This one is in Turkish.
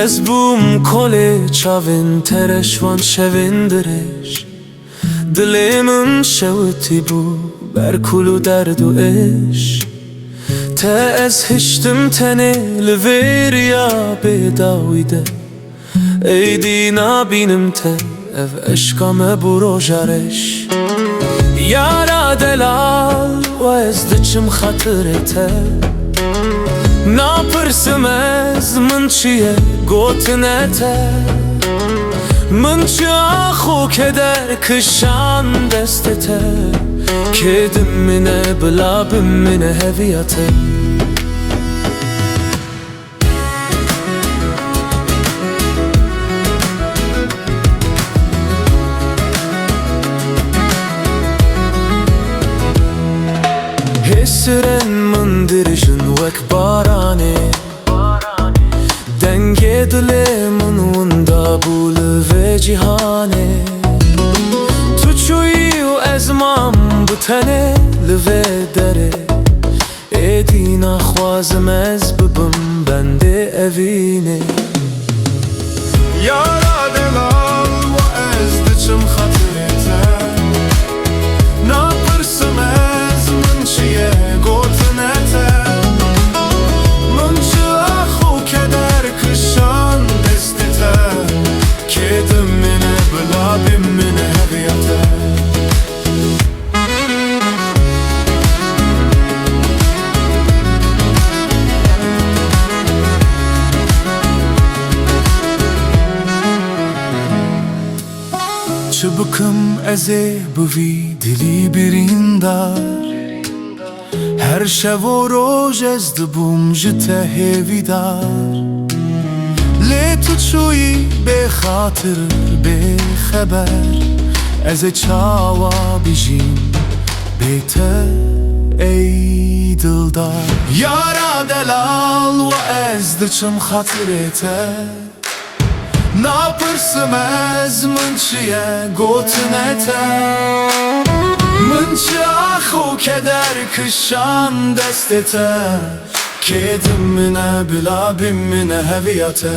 Ez bum kole çavin tereşvan şevindireş Dilimin şevti bu berkulu derdu eş Te ez hiştim tene liveriya bedavide Ey dina binim te ev eşkame bu rojareş Yara delal ve ez diçim hatırete Napırsım ez min çiye gotinete Min çi axu keder kışan destete Kedim mine bilabim mine heviyate Hesren min dirjin vek barane Denge dile min wunda bul ve cihane Tu çuyu ezmam bu tene ve dere Edina xwazim ez bibim bende evine Yara delal ve ez diçim hatırete Napırsım ez min çiye gotinete Min çi axu keder kışan destete Kedim mine bilabim mine heviyate Çıbıkım eze bıvi dili birindar Her şev o roj ez dibum jite hevidar Le tu çuyi be xatır be xeber Ez çawa bijim bete ey dildar Yara delal ve ez diçim hatırete Napırsım ez min çiye gotinete Min çi axu keder kışan destete Kedim mine bilabim mine heviyate